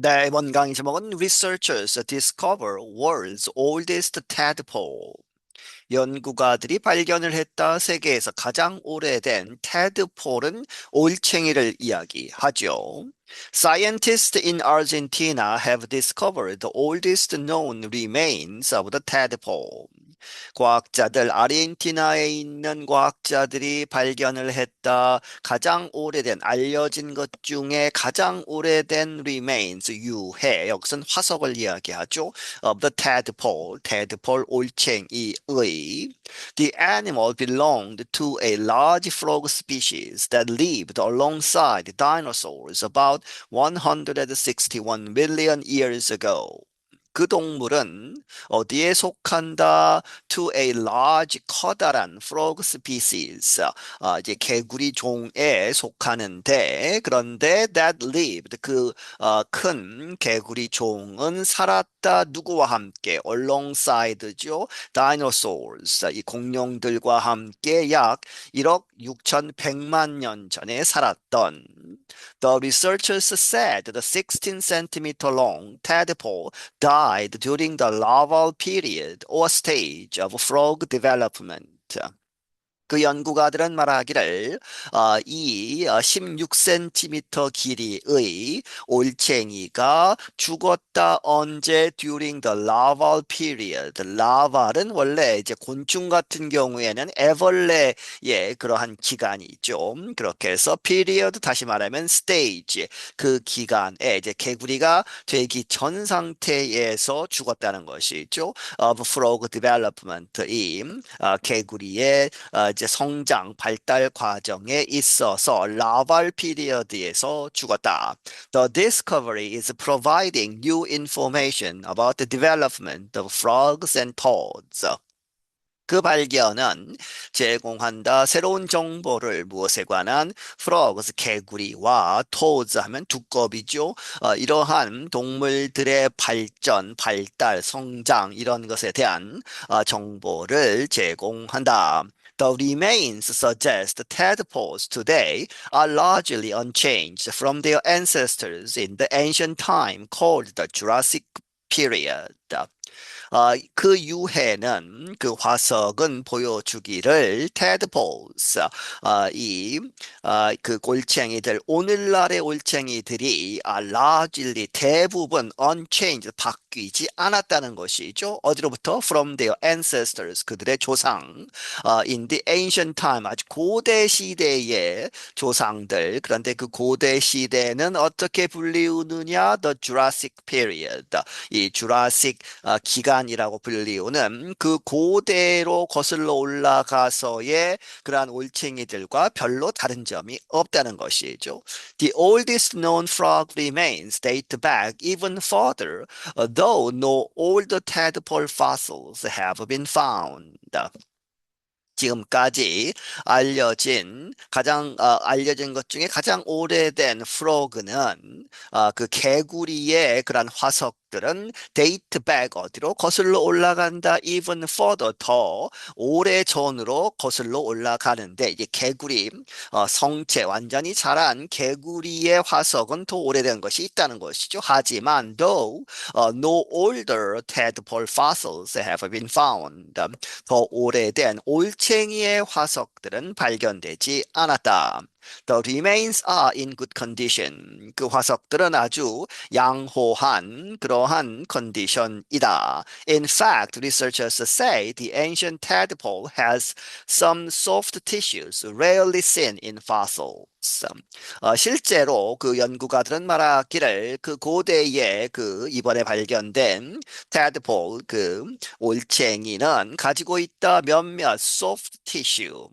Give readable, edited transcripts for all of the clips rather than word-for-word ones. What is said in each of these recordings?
네, 이번 강의 제목은 Researchers discover world's oldest tadpole. 연구가들이 발견을 했다. 세계에서 가장 오래된 테드폴은 올챙이를 이야기하죠. Scientists in Argentina have discovered the oldest known remains of the tadpole. 과학자들, 아르헨티나에 있는 과학자들이 발견을 했다. 가장 오래된, 알려진 것 중에 가장 오래된 remains, 유해, 여기서는 화석을 이야기하죠. Of the tadpole, tadpole 올챙이의. The animal belonged to a large frog species that lived alongside dinosaurs about 161 million years ago. 그 동물은 어디에 속한다? To a large 커다란 frog species. 이제 개구리 종에 속하는데 그런데 that lived 큰 개구리 종은 살았다. 누구와 함께? Alongside죠. Dinosaurs. 이 공룡들과 함께 약 1억 6,100만 년 전에 살았던 The researchers said the 16 centimeter long tadpole died during the larval period or stage of frog development. 그 연구가들은 말하기를 이 16cm 길이의 올챙이가 죽었다. 언제? During the larval period. 라발은 원래 이제 곤충 같은 경우에는 애벌레의 그러한 기간이 있죠. 그렇게 해서 period 다시 말하면 stage 그 기간에 이제 개구리가 되기 전 상태에서 죽었다는 것이죠. Of frog development 이 개구리의 이제 성장, 발달 과정에 있어서 라발 피리어드에서 죽었다. The discovery is providing new information about the development of frogs and toads. 그 발견은 제공한다. 새로운 정보를 무엇에 관한 frogs, 개구리와 toads 하면 두꺼비죠. 이러한 동물들의 발전, 발달, 성장 이런 것에 대한 정보를 제공한다. The remains suggest tadpoles today are largely unchanged from their ancestors in the ancient time called the Jurassic period. 그 유해는 그 화석은 보여주기를 tadpoles 그 골챙이들 오늘날의 올챙이들이 largely 대부분 unchanged 바뀌지 않았다는 것이죠. 어디로부터? From their ancestors 그들의 조상 in the ancient time 아주 고대 시대의 조상들 그런데 그 고대 시대는 어떻게 불리우느냐? The Jurassic period 이 주라식 기간이라고 불리우는 그 고대로 거슬러 올라가서의 그러한 올챙이들과 별로 다른 점이 없다는 것이죠. The oldest known frog remains date back even further, though no older tadpole fossils have been found. 지금까지 알려진 것 중에 가장 오래된 프로그는 그 개구리의 그런 화석들은 date back 어디로 거슬러 올라간다. even further 더 오래 전으로 거슬러 올라가는데 이제 개구리 성체 완전히 자란 개구리의 화석은 더 오래된 것이 있다는 것이죠. 하지만 though no older tadpole fossils have been found 더 오래된 올챙이의 화석들은 발견되지 않았다. The remains are in good condition. 그 화석들은 아주 양호한 그러한 컨디션이다. In fact, researchers say the ancient tadpole has some soft tissues rarely seen in fossils. 실제로 그 연구가들은 말하기를 그 고대의 그 이번에 발견된 tadpole 그 올챙이는 가지고 있다 몇몇 soft tissue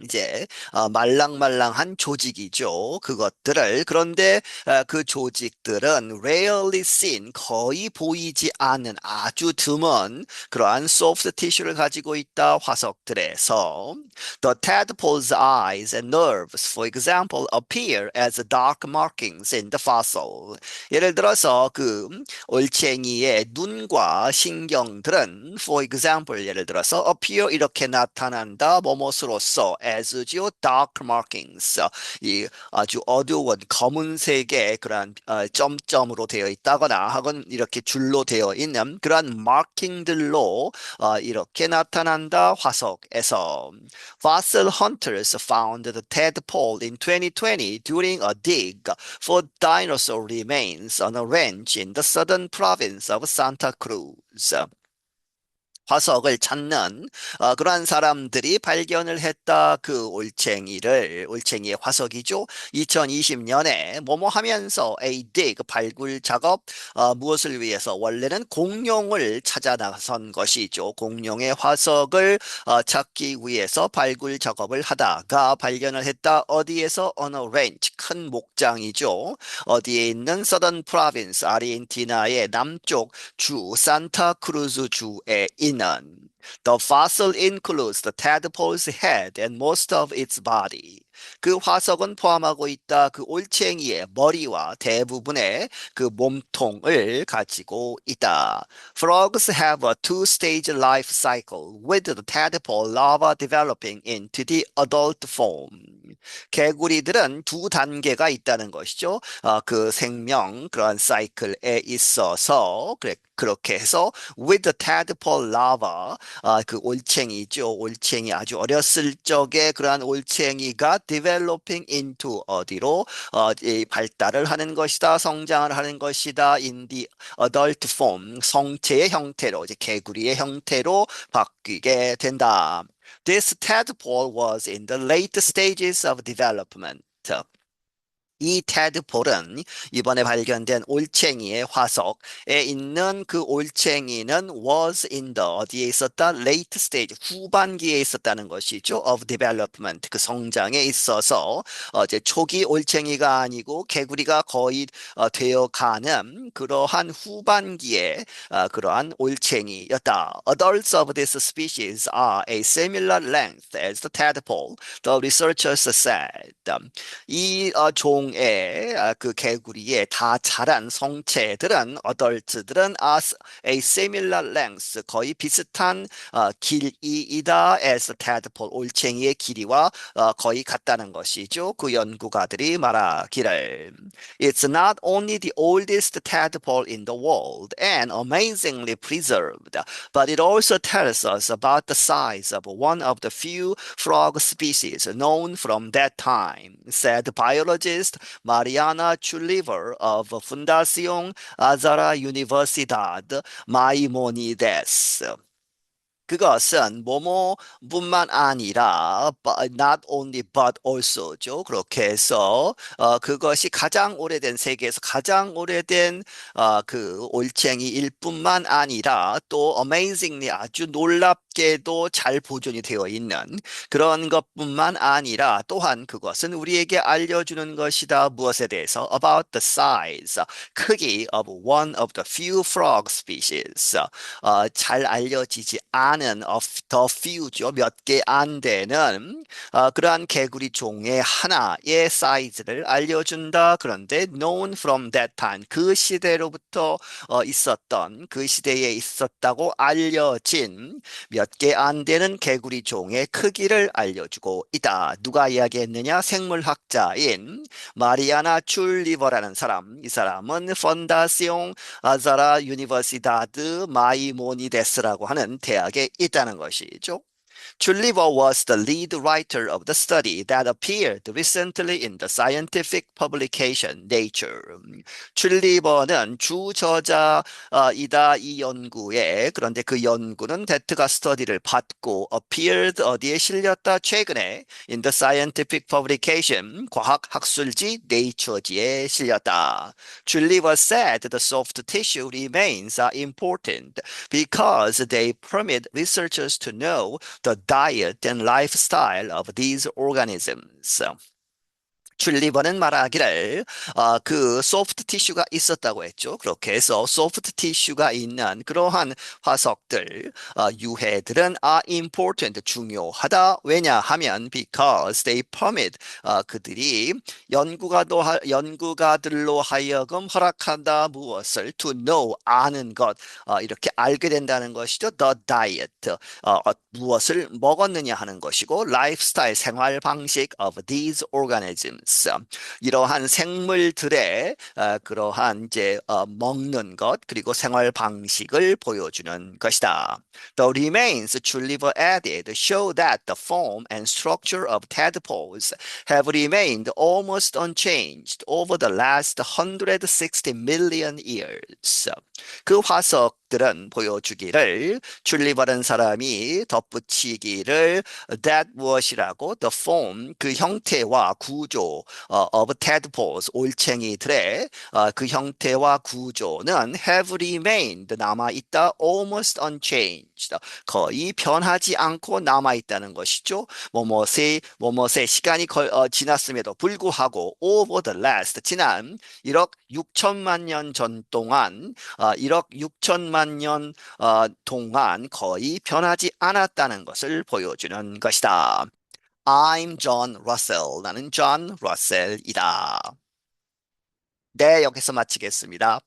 이제 말랑말랑한 조직이죠. 그것들을 그런데 그 조직들은 rarely seen 거의 보이지 않는 아주 드문 그러한 soft tissue를 가지고 있다. 화석들에서 The tadpole's eyes and nerves, for example, appear as dark markings in the fossil. 예를 들어서 그 올챙이의 눈과 신경들은 for example 예를 들어서 appear 이렇게 나타난다. 뭐뭐으로써 as지요, dark markings. 이 아주 어두운 검은색의 그러한 점점으로 되어 있다거나 혹은 이렇게 줄로 되어 있는 그러한 마킹들로 이렇게 나타난다. 화석에서. Fossil hunters found the tadpole in 2020 during a dig for dinosaur remains on a ranch in the southern province of Santa Cruz. 화석을 찾는 그러한 사람들이 발견을 했다. 그 올챙이의 화석이죠. 2020년에 뭐뭐 하면서 a dig 발굴 작업 무엇을 위해서 원래는 공룡을 찾아 나선 것이죠. 공룡의 화석을 찾기 위해서 발굴 작업을 하다가 발견을 했다. 어디에서? On a ranch 큰 목장이죠. 어디에 있는 Southern Province 아르헨티나의 남쪽 주 산타크루즈 주에 있는 The fossil includes the tadpole's head and most of its body. 그 화석은 포함하고 있다. 그 올챙이의 머리와 대부분의 그 몸통을 가지고 있다. Frogs have a two-stage life cycle with the tadpole larva developing into the adult form. 개구리들은 두 단계가 있다는 것이죠. 그 생명 그런 사이클에 있어서 그렇게 해서 with the tadpole larva 그 올챙이죠. 올챙이 아주 어렸을 적에 그러한 올챙이가 developing into 어디로 이 발달을 하는 것이다. 성장을 하는 것이다. in the adult form 성체의 형태로 이제 개구리의 형태로 바뀌게 된다. This tadpole was in the late stages of development. 이 테드폴은 이번에 발견된 올챙이의 화석에 있는 그 올챙이는 was in the 어디에 있었다? late stage 후반기에 있었다는 것이죠. of development 그 성장에 있어서 이제 초기 올챙이가 아니고 개구리가 거의 되어가는 그러한 후반기에 그러한 올챙이였다. Adults of this species are a similar length as the tadpole. The researchers said. 이 종의 그 개구리의 다 자란 성체들은 어덜트들은 a similar length 거의 비슷한 길이이다 as tadpole 올챙이의 길이와 거의 같다는 것이죠. 그 연구가들이 말하기를 It's not only the oldest tadpole in the world and amazingly preserved, but it also tells us about the size of one of the few frog species known from that time, said biologist Mariana Chuliver of Fundación Azara Universidad Maimonides. 그것은 뭐뭐뿐만 아니라 not only but also죠. 그렇게 해서 그것이 가장 오래된 세계에서 가장 오래된 그 올챙이일 뿐만 아니라 또 amazingly 아주 놀랍게도 잘 보존이 되어 있는 그런 것뿐만 아니라 또한 그것은 우리에게 알려주는 것이다. 무엇에 대해서? About the size, 크기 of one of the few frog species. 잘 알려지지 않은 of the few죠. 몇 개 안 되는 그러한 개구리 종의 하나의 사이즈를 알려준다. 그런데 known from that time 그 시대로부터 있었던 그 시대에 있었다고 알려진 몇 개 안 되는 개구리 종의 크기를 알려주고 있다. 누가 이야기했느냐? 생물학자인 마리아나 출리버라는 사람. 이 사람은 펀다시옹 아자라 유니버시다드 마이모니데스라고 하는 대학에 있다는 것이죠. Tulliver was the lead writer of the study that appeared recently in the scientific publication Nature. 툴리버는 주저자이다 이 연구에 그런데 그 연구는 데트가 스터디를 받고 appeared 어디에 실렸다 최근에 in the scientific publication 과학 학술지 Nature지에 실렸다. Tulliver said the soft tissue remains are important because they permit researchers to know the diet and lifestyle of these organisms. 출리버는 말하기를 그 소프트 티슈가 있었다고 했죠. 그렇게 해서 소프트 티슈가 있는 그러한 화석들, 유해들은 are important, 중요하다. 왜냐하면 because they permit, 그들이 연구가들로 하여금 허락한다. 무엇을? to know, 아는 것, 이렇게 알게 된다는 것이죠. the diet, 무엇을 먹었느냐 하는 것이고 lifestyle, 생활 방식 of these organisms, 이러한 생물들의 그러한 이제 먹는 것 그리고 생활 방식을 보여주는 것이다. The remains Tulliver added show that the form and structure of tadpoles have remained almost unchanged over the last 160 million years. 그 화석들은 보여주기를 출리버른 사람이 덧붙이기를 that 무엇이라고 the form 그 형태와 구조 of tadpoles 올챙이들의 그 형태와 구조는 have remained 남아있다 almost unchanged 거의 변하지 않고 남아있다는 것이죠. 뭐뭇의 시간이 지났음에도 불구하고 over the last 지난 1억 6천만 년 전 동안 1억 6천만 년 동안 거의 변하지 않았다는 것을 보여주는 것이다. I'm John Russell. 나는 존 러셀이다. 네, 여기서 마치겠습니다.